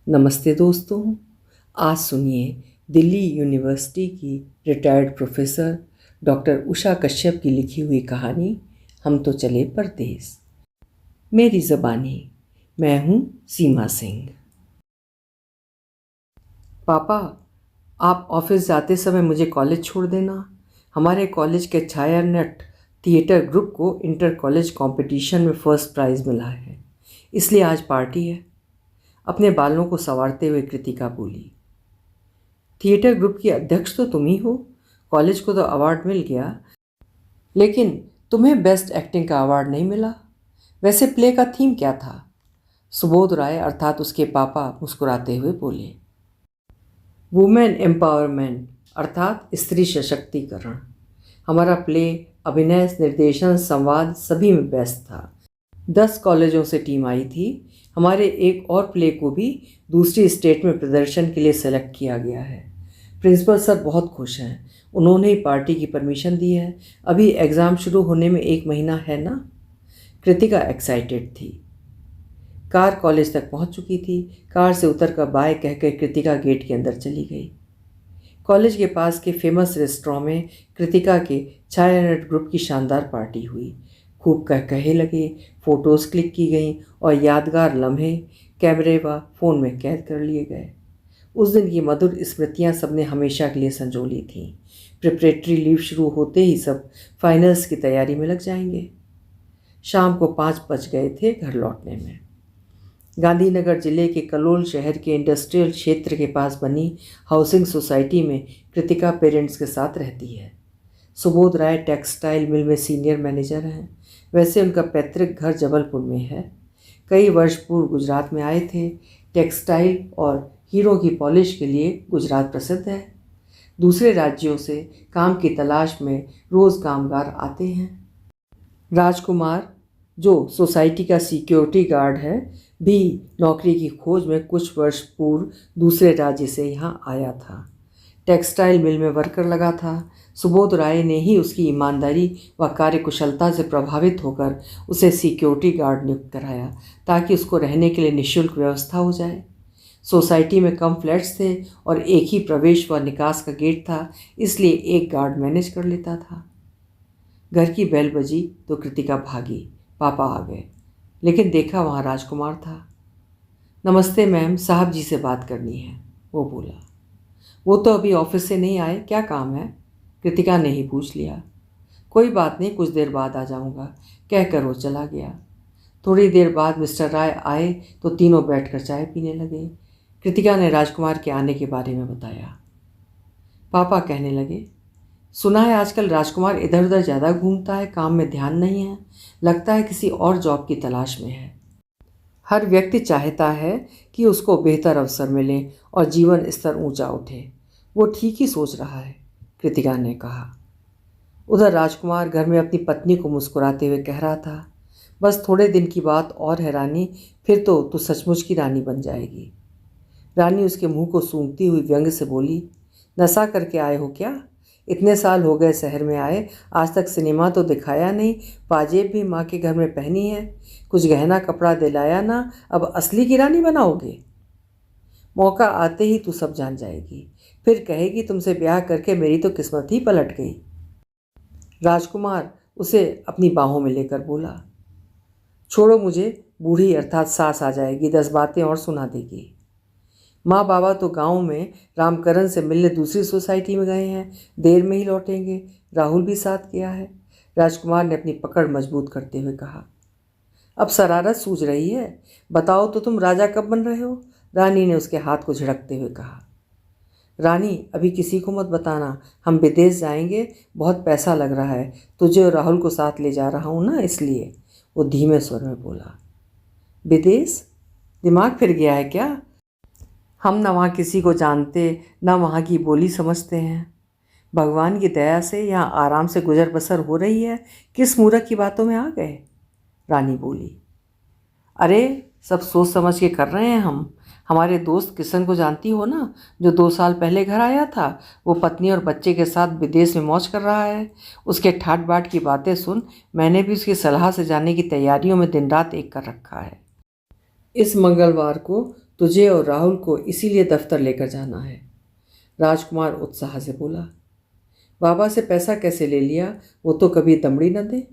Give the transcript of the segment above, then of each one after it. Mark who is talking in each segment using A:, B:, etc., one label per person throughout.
A: नमस्ते दोस्तों। आज सुनिए दिल्ली यूनिवर्सिटी की retired professor doctor Usha Kashyap की लिखी हुई कहानी हम तो चले परदेस। मेरी ज़बानी। मैं हूँ सीमा सिंह। पापा, आप ऑफिस जाते समय मुझे कॉलेज छोड़ देना। हमारे कॉलेज के छाया नट थिएटर ग्रुप को इंटर कॉलेज कंपटीशन में फर्स्ट प्राइज़ मिला है, इसलिए आज पार्टी है। अपने बालों को संवारते हुए कृतिका बोली। थिएटर ग्रुप की अध्यक्ष तो तुम ही हो। कॉलेज को तो अवार्ड मिल गया, लेकिन तुम्हें बेस्ट एक्टिंग का अवार्ड नहीं मिला। वैसे प्ले का थीम क्या था? सुबोध राय अर्थात उसके पापा मुस्कुराते हुए बोले। वुमेन एम्पावरमेंट अर्थात स्त्री सशक्तिकरण। हमारा प्ले अभिनय, निर्देशन, संवाद सभी में बेस्ट था। 10 कॉलेजों से टीम आई थी। हमारे एक और प्ले को भी दूसरी स्टेट में प्रदर्शन के लिए सेलेक्ट किया गया है। प्रिंसिपल सर बहुत खुश हैं। उन्होंने ही पार्टी की परमिशन दी है। अभी एग्ज़ाम शुरू होने में 1 महीना है ना। कृतिका एक्साइटेड थी। कार कॉलेज तक पहुंच चुकी थी। कार से उतरकर बाय कहकर कृतिका गेट के अंदर चली गई। कॉलेज के पास के फेमस रेस्टोरेंट में कृतिका के छाया नट ग्रुप की शानदार पार्टी हुई। खूब कहे लगे, फ़ोटोज़ क्लिक की गईं और यादगार लम्हे कैमरे व फ़ोन में कैद कर लिए गए। उस दिन की मधुर स्मृतियाँ सबने हमेशा के लिए संजो ली थीं। प्रिपरेटरी लीव शुरू होते ही सब फाइनल्स की तैयारी में लग जाएंगे। शाम को 5 बज गए थे घर लौटने में। गांधीनगर जिले के कलोल शहर के इंडस्ट्रियल क्षेत्र के पास बनी हाउसिंग सोसाइटी में कृतिका पेरेंट्स के साथ रहती है। सुबोध राय टेक्सटाइल मिल में सीनियर मैनेजर हैं। वैसे उनका पैतृक घर जबलपुर में है। कई वर्ष पूर्व गुजरात में आए थे। टेक्सटाइल और हीरों की पॉलिश के लिए गुजरात प्रसिद्ध है। दूसरे राज्यों से काम की तलाश में रोज़ कामगार आते हैं। राजकुमार, जो सोसाइटी का सिक्योरिटी गार्ड है, भी नौकरी की खोज में कुछ वर्ष पूर्व दूसरे राज्य से यहाँ आया था। टेक्सटाइल मिल में वर्कर लगा था। सुबोध राय ने ही उसकी ईमानदारी व कार्यकुशलता से प्रभावित होकर उसे सिक्योरिटी गार्ड नियुक्त कराया, ताकि उसको रहने के लिए निःशुल्क व्यवस्था हो जाए। सोसाइटी में कम फ्लैट्स थे और एक ही प्रवेश व निकास का गेट था, इसलिए एक गार्ड मैनेज कर लेता था। घर की बेल बजी तो कृतिका भागी। पापा आ गए, लेकिन देखा वहाँ राजकुमार था। नमस्ते मैम, साहब जी से बात करनी है, वो बोला। वो तो अभी ऑफिस से नहीं आए, क्या काम है? कृतिका ने ही पूछ लिया। कोई बात नहीं, कुछ देर बाद आ जाऊंगा, कहकर वो चला गया। थोड़ी देर बाद मिस्टर राय आए तो तीनों बैठकर चाय पीने लगे। कृतिका ने राजकुमार के आने के बारे में बताया। पापा कहने लगे, सुना है आजकल राजकुमार इधर उधर ज़्यादा घूमता है, काम में ध्यान नहीं है, लगता है किसी और जॉब की तलाश में है। हर व्यक्ति चाहता है कि उसको बेहतर अवसर मिले और जीवन स्तर ऊंचा उठे। वो ठीक ही सोच रहा है, कृतिका ने कहा। उधर राजकुमार घर में अपनी पत्नी को मुस्कुराते हुए कह रहा था, बस थोड़े दिन की बात और है रानी, फिर तो तू सचमुच की रानी बन जाएगी। रानी उसके मुंह को सूंघती हुई व्यंग से बोली, नशा करके आए हो क्या? इतने साल हो गए शहर में आए, आज तक सिनेमा तो दिखाया नहीं, पाजेब भी माँ के घर में पहनी है, कुछ गहना कपड़ा दिलाया ना, अब असली की रानी बनाओगे? मौका आते ही तू सब जान जाएगी, फिर कहेगी तुमसे ब्याह करके मेरी तो किस्मत ही पलट गई। राजकुमार उसे अपनी बाहों में लेकर बोला, छोड़ो मुझे, बूढ़ी अर्थात सास आ जाएगी, 10 बातें और सुना देगी। माँ बाबा तो गांव में रामकरण से मिलने दूसरी सोसाइटी में गए हैं, देर में ही लौटेंगे। राहुल भी साथ गया है। राजकुमार ने अपनी पकड़ मजबूत करते हुए कहा। अब शरारत सूझ रही है, बताओ तो तुम राजा कब बन रहे हो? रानी ने उसके हाथ को झड़कते हुए कहा। रानी, अभी किसी को मत बताना, हम विदेश जाएंगे, बहुत पैसा लग रहा है, तुझे और राहुल को साथ ले जा रहा हूँ ना, इसलिए। वो धीमे स्वर में बोला। विदेश? दिमाग फिर गया है क्या? हम न वहाँ किसी को जानते, न वहाँ की बोली समझते हैं। भगवान की दया से यहाँ आराम से गुजर बसर हो रही है, किस मूर्ख की बातों में आ गए? रानी बोली। अरे, सब सोच समझ के कर रहे हैं हम। हमारे दोस्त किशन को जानती हो ना, जो 2 साल पहले घर आया था? वो पत्नी और बच्चे के साथ विदेश में मौज कर रहा है। उसके ठाट बाट की बातें सुन, मैंने भी उसकी सलाह से जाने की तैयारियों में दिन रात एक कर रखा है। इस मंगलवार को तुझे और राहुल को इसीलिए दफ्तर लेकर जाना है। राजकुमार उत्साह से बोला। बाबा से पैसा कैसे ले लिया, वो तो कभी दमड़ी न दे।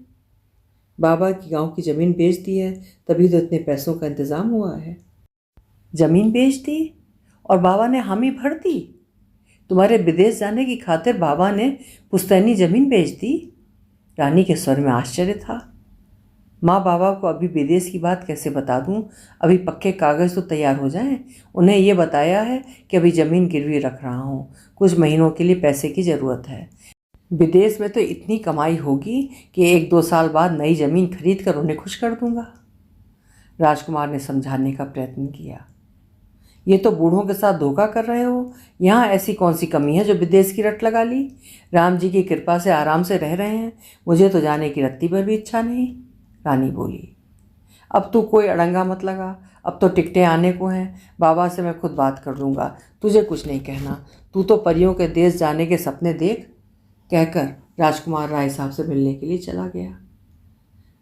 A: बाबा की गांव की ज़मीन बेच दी है, तभी तो इतने पैसों का इंतज़ाम हुआ है। ज़मीन बेच दी और बाबा ने हामी भर दी? तुम्हारे विदेश जाने की खातिर बाबा ने पुश्तैनी ज़मीन बेच दी? रानी के स्वर में आश्चर्य था। माँ बाबा को अभी विदेश की बात कैसे बता दूँ? अभी पक्के कागज़ तो तैयार हो जाएं। उन्हें ये बताया है कि अभी ज़मीन गिरवी रख रहा हूँ, कुछ महीनों के लिए पैसे की ज़रूरत है। विदेश में तो इतनी कमाई होगी कि 1-2 साल बाद नई ज़मीन खरीद कर उन्हें खुश कर दूंगा। राजकुमार ने समझाने का प्रयत्न किया। ये तो बूढ़ों के साथ धोखा कर रहे हो। यहाँ ऐसी कौन सी कमी है जो विदेश की रट लगा ली? राम जी की कृपा से आराम से रह रहे हैं, मुझे तो जाने की रत्ती भर भी इच्छा नहीं। रानी बोली। अब तू कोई अड़ंगा मत लगा, अब तो टिकटें आने को हैं। बाबा से मैं खुद बात कर लूँगा, तुझे कुछ नहीं कहना। तू तो परियों के देश जाने के सपने देख, कहकर राजकुमार राय साहब से मिलने के लिए चला गया।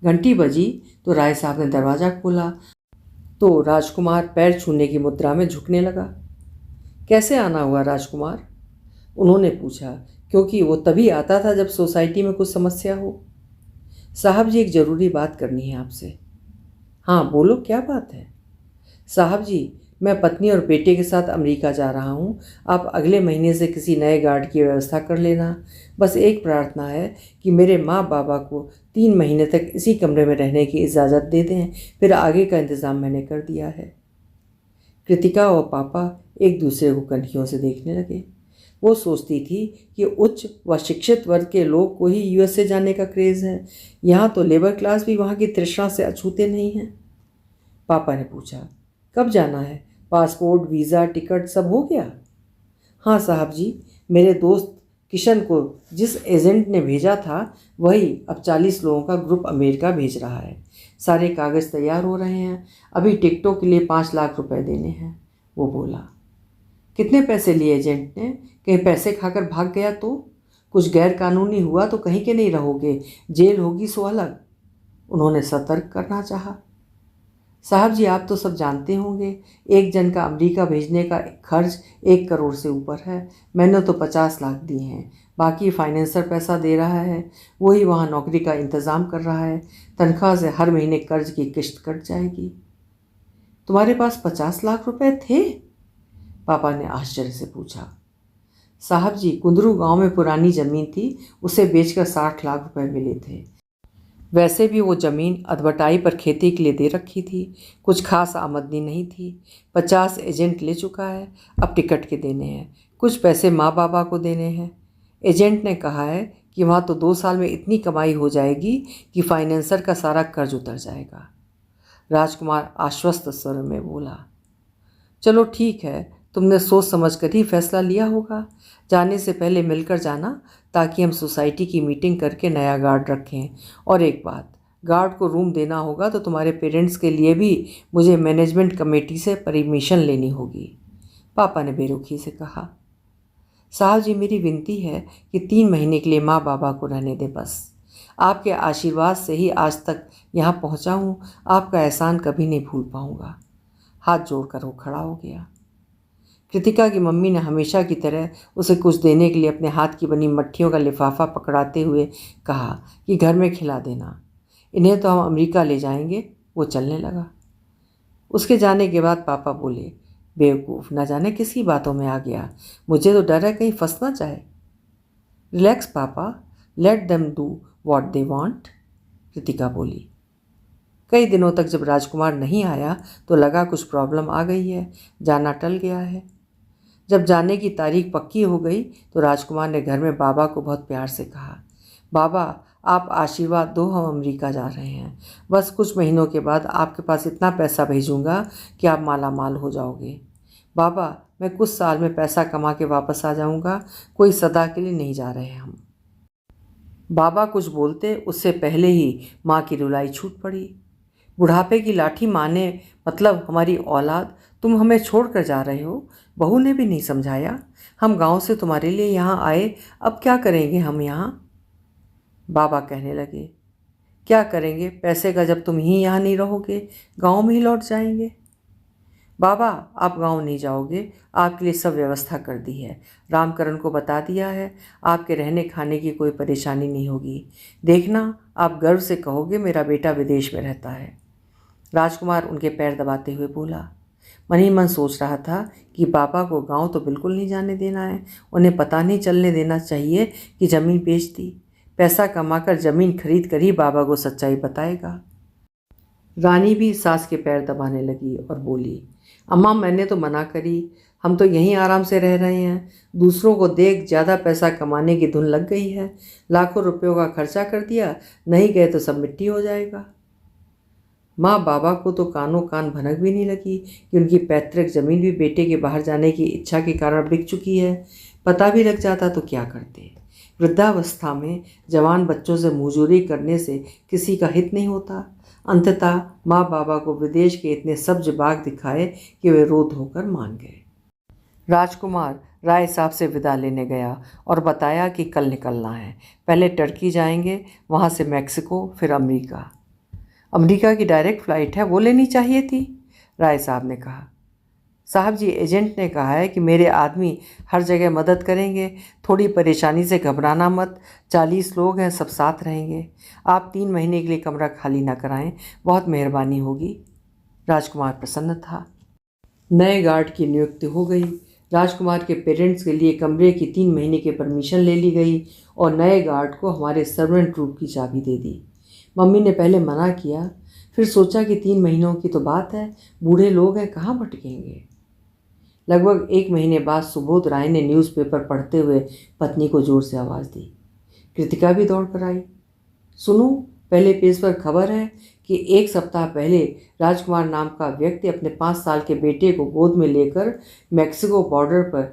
A: घंटी बजी तो राय साहब ने दरवाज़ा खोला तो राजकुमार पैर छूने की मुद्रा में झुकने लगा। कैसे आना हुआ राजकुमार? उन्होंने पूछा, क्योंकि वो तभी आता था जब सोसाइटी में कुछ समस्या हो। साहब जी, एक ज़रूरी बात करनी है आपसे। हाँ बोलो, क्या बात है? साहब जी, मैं पत्नी और बेटे के साथ अमेरिका जा रहा हूँ। आप अगले महीने से किसी नए गार्ड की व्यवस्था कर लेना। बस एक प्रार्थना है कि मेरे माँ बाबा को 3 महीने तक इसी कमरे में रहने की इजाज़त दे दें, फिर आगे का इंतज़ाम मैंने कर दिया है। कृतिका और पापा एक दूसरे को कन्खियों से देखने लगे। वो सोचती थी कि उच्च व शिक्षित वर्ग के लोग को ही यूएसए जाने का क्रेज़ है, यहाँ तो लेबर क्लास भी वहाँ की तृष्णा से अछूते नहीं हैं। पापा ने पूछा, कब जाना है? पासपोर्ट, वीज़ा, टिकट सब हो गया? हाँ साहब जी, मेरे दोस्त किशन को जिस एजेंट ने भेजा था वही अब 40 लोगों का ग्रुप अमेरिका भेज रहा है। सारे कागज़ तैयार हो रहे हैं, अभी टिकटों के लिए 5 लाख रुपए देने हैं। वो बोला। कितने पैसे लिए एजेंट ने? कहीं पैसे खाकर भाग गया तो? कुछ गैर कानूनी हुआ तो कहीं के नहीं रहोगे, जेल होगी सो अलग। उन्होंने सतर्क करना चाहा। साहब जी, आप तो सब जानते होंगे, एक जन का अमेरिका भेजने का खर्च 1 करोड़ से ऊपर है। मैंने तो 50 लाख दिए हैं, बाकी फाइनेंसर पैसा दे रहा है, वही वहाँ नौकरी का इंतज़ाम कर रहा है। तनख्वाह से हर महीने कर्ज की किश्त कट जाएगी। तुम्हारे पास 50 लाख रुपए थे? पापा ने आश्चर्य से पूछा। साहब जी, कुंदरू गांव में पुरानी ज़मीन थी, उसे बेचकर 60 लाख रुपए मिले थे। वैसे भी वो ज़मीन अधबटाई पर खेती के लिए दे रखी थी, कुछ खास आमदनी नहीं थी। 50 एजेंट ले चुका है, अब टिकट के देने हैं, कुछ पैसे माँ बाबा को देने हैं। एजेंट ने कहा है कि वहाँ तो 2 साल में इतनी कमाई हो जाएगी कि फाइनेंसर का सारा कर्ज उतर जाएगा। राजकुमार आश्वस्त स्वर में बोला, चलो ठीक है, तुमने सोच समझ कर ही फैसला लिया होगा। जाने से पहले मिलकर जाना, ताकि हम सोसाइटी की मीटिंग करके नया गार्ड रखें। और एक बात, गार्ड को रूम देना होगा तो तुम्हारे पेरेंट्स के लिए भी मुझे मैनेजमेंट कमेटी से परमिशन लेनी होगी। पापा ने बेरुखी से कहा। साहब जी, मेरी विनती है कि 3 महीने के लिए माँ बाबा को रहने दें बस। आपके आशीर्वाद से ही आज तक यहाँ पहुँचा हूँ, आपका एहसान कभी नहीं भूल पाऊँगा। हाथ जोड़कर वो खड़ा हो गया। कृतिका की मम्मी ने हमेशा की तरह उसे कुछ देने के लिए अपने हाथ की बनी मट्ठियों का लिफाफा पकड़ाते हुए कहा कि घर में खिला देना, इन्हें तो हम अमेरिका ले जाएंगे। वो चलने लगा। उसके जाने के बाद पापा बोले, बेवकूफ़, न जाने किसकी बातों में आ गया, मुझे तो डर है कहीं फंस ना जाए। रिलैक्स पापा, let them do what they want, Kritika बोली। कई दिनों तक जब राजकुमार नहीं आया तो लगा कुछ प्रॉब्लम आ गई है, जाना टल गया है। जब जाने की तारीख पक्की हो गई तो राजकुमार ने घर में बाबा को बहुत प्यार से कहा, बाबा आप आशीर्वाद दो, हम अमेरिका जा रहे हैं। बस कुछ महीनों के बाद आपके पास इतना पैसा भेजूंगा कि आप माला माल हो जाओगे। बाबा, मैं कुछ साल में पैसा कमा के वापस आ जाऊंगा, कोई सदा के लिए नहीं जा रहे हम। बाबा कुछ बोलते उससे पहले ही माँ की रुलाई छूट पड़ी। बुढ़ापे की लाठी माने, मतलब हमारी औलाद, तुम हमें छोड़ कर जा रहे हो। बहू ने भी नहीं समझाया, हम गांव से तुम्हारे लिए यहाँ आए, अब क्या करेंगे हम यहाँ? बाबा कहने लगे, क्या करेंगे पैसे का, जब तुम ही यहाँ नहीं रहोगे, गांव में ही लौट जाएंगे। बाबा, आप गांव नहीं जाओगे, आपके लिए सब व्यवस्था कर दी है। रामकरण को बता दिया है, आपके रहने खाने की कोई परेशानी नहीं होगी। देखना, आप गर्व से कहोगे मेरा बेटा विदेश में रहता है। राजकुमार उनके पैर दबाते हुए बोला। मन ही मन सोच रहा था कि पापा को गांव तो बिल्कुल नहीं जाने देना है। उन्हें पता नहीं चलने देना चाहिए कि ज़मीन बेच दी। पैसा कमाकर ज़मीन खरीद कर ही बाबा को सच्चाई बताएगा। रानी भी सास के पैर दबाने लगी और बोली, अम्मा, मैंने तो मना करी। हम तो यहीं आराम से रह रहे हैं। दूसरों को देख ज़्यादा पैसा कमाने की धुन लग गई है। लाखों रुपयों का खर्चा कर दिया, नहीं गए तो सब मिट्टी हो जाएगा। माँ बाबा को तो कानों कान भनक भी नहीं लगी कि उनकी पैतृक जमीन भी बेटे के बाहर जाने की इच्छा के कारण बिक चुकी है। पता भी लग जाता तो क्या करते। वृद्धावस्था में जवान बच्चों से मुजूरी करने से किसी का हित नहीं होता। अंततः माँ बाबा को विदेश के इतने सब्ज बाग दिखाए कि वे रो धोकर मान गए। राजकुमार राय साहब से विदा लेने गया और बताया कि कल निकलना है। पहले टर्की जाएंगे, वहाँ से मैक्सिको, फिर अमेरिका। अमेरिका की डायरेक्ट फ़्लाइट है, वो लेनी चाहिए थी, राय साहब ने कहा। साहब जी, एजेंट ने कहा है कि मेरे आदमी हर जगह मदद करेंगे। थोड़ी परेशानी से घबराना मत। 40 लोग हैं, सब साथ रहेंगे। आप 3 महीने के लिए कमरा खाली ना कराएं, बहुत मेहरबानी होगी। राजकुमार प्रसन्न था। नए गार्ड की नियुक्ति हो गई। राजकुमार के पेरेंट्स के लिए कमरे की 3 महीने की परमिशन ले ली गई और नए गार्ड को हमारे सर्वेंट रूम की चाबी दे दी। मम्मी ने पहले मना किया, फिर सोचा कि 3 महीनों की तो बात है, बूढ़े लोग हैं, कहाँ भटकेंगे। लगभग 1 महीने बाद सुबोध राय ने न्यूज़पेपर पढ़ते हुए पत्नी को जोर से आवाज़ दी। कृतिका भी दौड़ कर आई। सुनो, पहले पेज पर खबर है कि 1 सप्ताह पहले राजकुमार नाम का व्यक्ति अपने 5 साल के बेटे को गोद में लेकर मैक्सिको बॉर्डर पर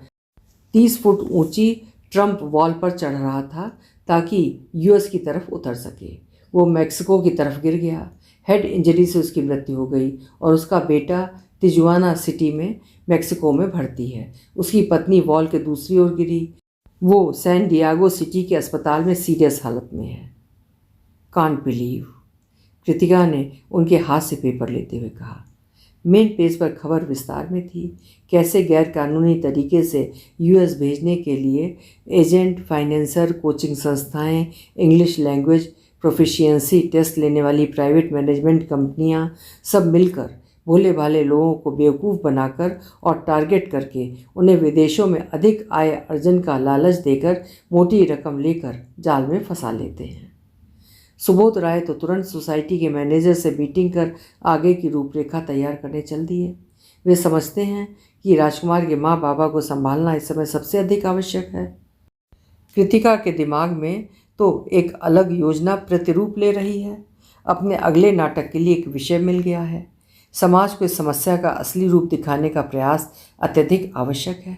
A: 30 फुट ऊंची ट्रम्प वॉल पर चढ़ रहा था ताकि यूएस की तरफ उतर सके। वो मैक्सिको की तरफ गिर गया। हेड इंजरी से उसकी मृत्यु हो गई और उसका बेटा तिजुआना सिटी में मैक्सिको में भर्ती है। उसकी पत्नी वॉल के दूसरी ओर गिरी। वो सैन डियागो सिटी के अस्पताल में सीरियस हालत में है। कांट बिलीव, कृतिका ने उनके हाथ से पेपर लेते हुए कहा। मेन पेज पर खबर विस्तार में थी। कैसे गैरकानूनी तरीके से यूएस भेजने के लिए एजेंट, फाइनेंसर, कोचिंग संस्थाएं, इंग्लिश लैंग्वेज प्रोफिशिएंसी टेस्ट लेने वाली प्राइवेट मैनेजमेंट कंपनियां सब मिलकर भोले भाले लोगों को बेवकूफ़ बनाकर और टारगेट करके उन्हें विदेशों में अधिक आय अर्जन का लालच देकर मोटी रकम लेकर जाल में फंसा लेते हैं। सुबोध राय तो तुरंत सोसाइटी के मैनेजर से मीटिंग कर आगे की रूपरेखा तैयार करने चल दिए। वे समझते हैं कि राजकुमार के माँ बाबा को संभालना इस समय सबसे अधिक आवश्यक है। कृतिका के दिमाग में तो एक अलग योजना प्रतिरूप ले रही है। अपने अगले नाटक के लिए एक विषय मिल गया है। समाज को इस समस्या का असली रूप दिखाने का प्रयास अत्यधिक आवश्यक है।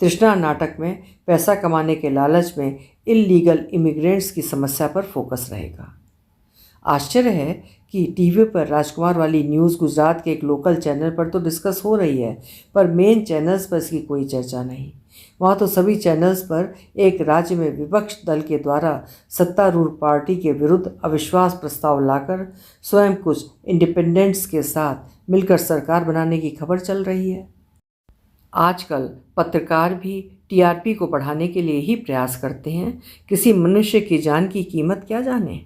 A: तृष्णा नाटक में पैसा कमाने के लालच में इल्लीगल इमिग्रेंट्स की समस्या पर फोकस रहेगा। आश्चर्य है कि टीवी पर राजकुमार वाली न्यूज़ गुजरात के एक लोकल चैनल पर तो डिस्कस हो रही है, पर मेन चैनल्स पर इसकी कोई चर्चा नहीं। वहाँ तो सभी चैनल्स पर एक राज्य में विपक्ष दल के द्वारा सत्तारूढ़ पार्टी के विरुद्ध अविश्वास प्रस्ताव लाकर स्वयं कुछ इंडिपेंडेंट्स के साथ मिलकर सरकार बनाने की खबर चल रही है। आजकल पत्रकार भी टीआरपी को बढ़ाने के लिए ही प्रयास करते हैं। किसी मनुष्य की जान की कीमत क्या जाने।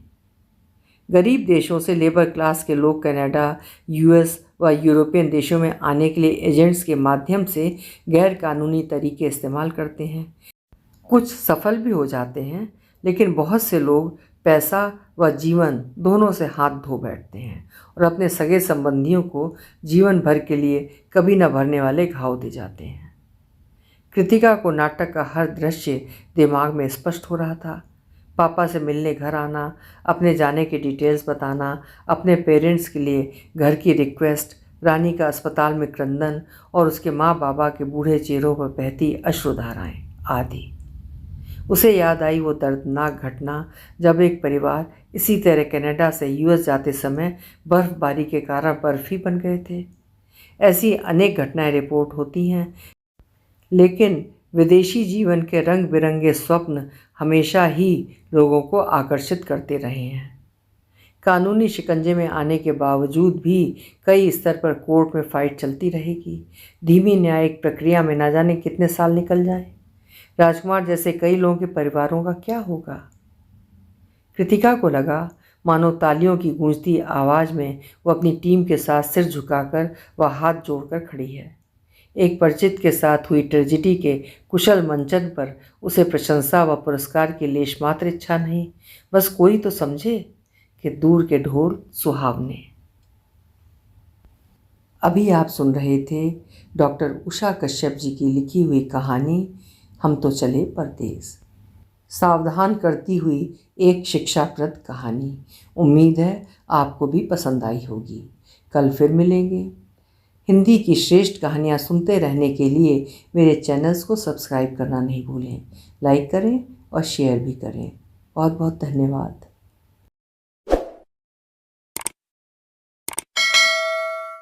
A: गरीब देशों से लेबर क्लास के लोग कनाडा, यूएस व यूरोपियन देशों में आने के लिए एजेंट्स के माध्यम से गैर कानूनी तरीके इस्तेमाल करते हैं। कुछ सफल भी हो जाते हैं, लेकिन बहुत से लोग पैसा व जीवन दोनों से हाथ धो बैठते हैं और अपने सगे संबंधियों को जीवन भर के लिए कभी न भरने वाले घाव दे जाते हैं। कृतिका को नाटक का हर दृश्य दिमाग में स्पष्ट हो रहा था। पापा से मिलने घर आना, अपने जाने की डिटेल्स बताना, अपने पेरेंट्स के लिए घर की रिक्वेस्ट, रानी का अस्पताल में क्रंदन और उसके माँ बाबा के बूढ़े चेहरों पर बहती अश्रुधाराएं आदि। उसे याद आई वो दर्दनाक घटना जब एक परिवार इसी तरह कनाडा से यूएस जाते समय बर्फबारी के कारण बर्फी बन गए थे। ऐसी अनेक घटनाएं रिपोर्ट होती हैं, लेकिन विदेशी जीवन के रंग बिरंगे स्वप्न हमेशा ही लोगों को आकर्षित करते रहे हैं। कानूनी शिकंजे में आने के बावजूद भी कई स्तर पर कोर्ट में फाइट चलती रहेगी। धीमी न्यायिक प्रक्रिया में ना जाने कितने साल निकल जाए। राजकुमार जैसे कई लोगों के परिवारों का क्या होगा? कृतिका को लगा मानो तालियों की गूंजती आवाज़ में वो अपनी टीम के साथ सिर झुकाकर व हाथ जोड़कर खड़ी है। एक परिचित के साथ हुई ट्रेजिडी के कुशल मंचन पर उसे प्रशंसा व पुरस्कार की लेश मात्र इच्छा नहीं, बस कोई तो समझे कि दूर के ढोल सुहावने। अभी आप सुन रहे थे डॉक्टर उषा कश्यप जी की लिखी हुई कहानी हम तो चले परदेस। सावधान करती हुई एक शिक्षाप्रद कहानी। उम्मीद है आपको भी पसंद आई होगी। कल फिर मिलेंगे। हिंदी की श्रेष्ठ कहानियाँ सुनते रहने के लिए मेरे चैनल्स को सब्सक्राइब करना नहीं भूलें। लाइक करें और शेयर भी करें। बहुत बहुत धन्यवाद।